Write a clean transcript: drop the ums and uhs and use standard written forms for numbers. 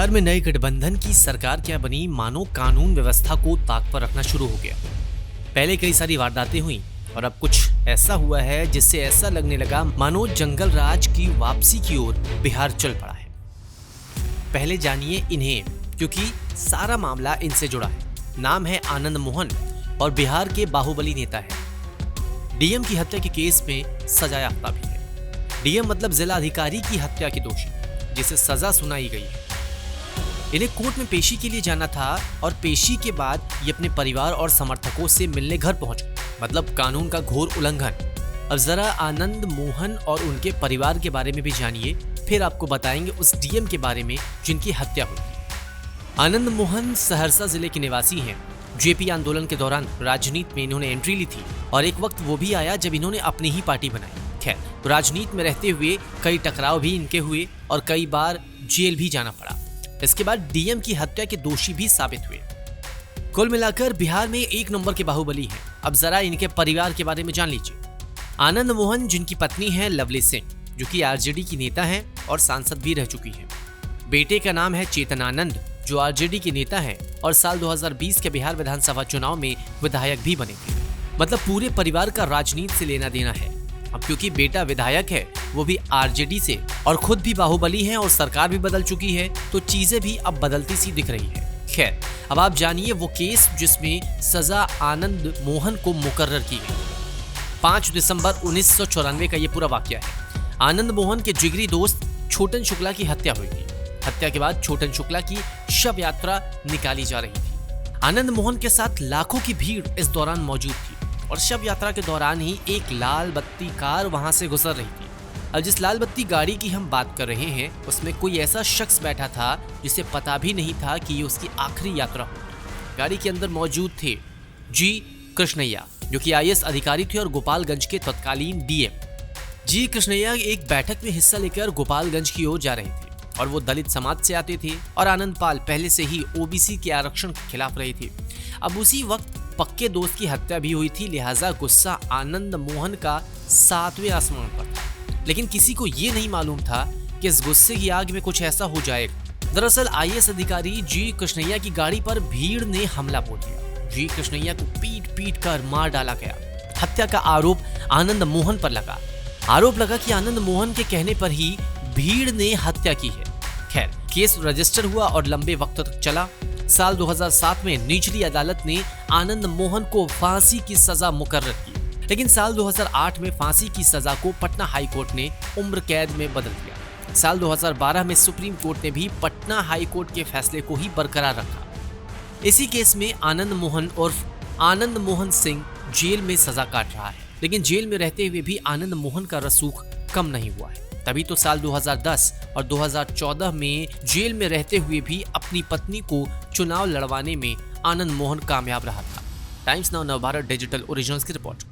बिहार में नए गठबंधन की सरकार क्या बनी, मानो कानून व्यवस्था को ताक पर रखना शुरू हो गया। पहले कई सारी वारदातें हुई और अब कुछ ऐसा हुआ है जिससे ऐसा लगने लगा मानो जंगल राज की वापसी की ओर बिहार चल पड़ा है। पहले जानिए इन्हें, क्योंकि सारा मामला इनसे जुड़ा है। नाम है आनंद मोहन और बिहार के बाहुबली नेता है। डीएम की हत्या के केस में सजायाफ्ता भी है। डीएम मतलब जिला अधिकारी की हत्या के दोषी, जिसे सजा सुनाई गई है। इन्हें कोर्ट में पेशी के लिए जाना था और पेशी के बाद ये अपने परिवार और समर्थकों से मिलने घर पहुंच गए, मतलब कानून का घोर उल्लंघन। अब जरा आनंद मोहन और उनके परिवार के बारे में भी जानिए, फिर आपको बताएंगे उस डीएम के बारे में जिनकी हत्या हुई थी। आनंद मोहन सहरसा जिले के निवासी हैं। जेपी आंदोलन के दौरान राजनीति में इन्होंने एंट्री ली थी और एक वक्त वो भी आया जब इन्होंने अपनी ही पार्टी बनाई। खैर, राजनीति में रहते हुए कई टकराव भी इनके हुए और कई बार जेल भी जाना पड़ा। इसके बाद डीएम की हत्या के दोषी भी साबित हुए। कुल मिलाकर बिहार में एक नंबर के बाहुबली हैं। अब जरा इनके परिवार के बारे में जान लीजिए। आनंद मोहन, जिनकी पत्नी है लवली सिंह, जो कि आरजेडी की नेता हैं और सांसद भी रह चुकी हैं। बेटे का नाम है चेतन आनंद, जो आरजेडी के नेता हैं और साल 2020 के बिहार विधानसभा चुनाव में विधायक भी बने थे। मतलब पूरे परिवार का राजनीति से लेना देना है। अब क्योंकि बेटा विधायक है, वो भी आरजेडी से, और खुद भी बाहुबली हैं और सरकार भी बदल चुकी है, तो चीजें भी अब बदलती सी दिख रही है। खैर, अब आप जानिए वो केस जिसमें सजा आनंद मोहन को मुकर्रर की गई। 5 दिसंबर 1994 का ये पूरा वाकया है। आनंद मोहन के जिगरी दोस्त छोटन शुक्ला की हत्या हुई थी। हत्या के बाद छोटन शुक्ला की शव यात्रा निकाली जा रही थी। आनंद मोहन के साथ लाखों की भीड़ इस दौरान मौजूद थी और शव यात्रा के दौरान ही एक लाल बत्ती कार वहां से गुजर रही थी। अब जिस लाल बत्ती गाड़ी की हम बात कर रहे हैं, उसमें कोई ऐसा शख्स बैठा था जिसे पता भी नहीं था कि ये उसकी आखिरी यात्रा होगी। गाड़ी के अंदर मौजूद थे जी कृष्णैया, जो कि आईएएस अधिकारी थे और गोपालगंज के तत्कालीन डीएम। जी कृष्णैया एक बैठक में हिस्सा लेकर गोपालगंज की ओर जा रहे थे और वो दलित समाज से आते थे और आनंद पाल पहले से ही ओबीसी के आरक्षण के खिलाफ रहे थे। अब उसी वक्त पक्के दोस्त की हत्या भी हुई थी, लिहाजा गुस्सा आनंद मोहन का 7वें आसमान पर था। लेकिन किसी को ये नहीं मालूम था कि इस गुस्से की आग में कुछ ऐसा हो जाएगा। दरअसल आईएएस अधिकारी जी कृष्णैया की गाड़ी पर भीड़ ने हमला बोल दिया। जी कृष्णैया को पीट कर मार डाला गया। हत्या का आरोप आनंद मोहन पर लगा। आरोप लगा कि आनंद मोहन के कहने पर ही भीड़ ने हत्या की है। खैर, केस रजिस्टर हुआ और लंबे वक्त तक चला। साल 2007 में निचली अदालत ने आनंद मोहन को फांसी की सजा मुकर्रर की, लेकिन साल 2008 में फांसी की सजा को पटना हाई कोर्ट ने उम्र कैद में बदल दिया। साल 2012 में सुप्रीम कोर्ट ने भी पटना हाई कोर्ट के फैसले को ही बरकरार रखा। इसी केस में आनंद मोहन उर्फ आनंद मोहन सिंह जेल में सजा काट रहा है, लेकिन जेल में रहते हुए भी आनंद मोहन का रसूख कम नहीं हुआ है। तभी तो साल 2010 और 2014 में जेल में रहते हुए भी अपनी पत्नी को चुनाव लड़वाने में आनंद मोहन कामयाब रहा था। Times now Navbharat digital originals की रिपोर्ट।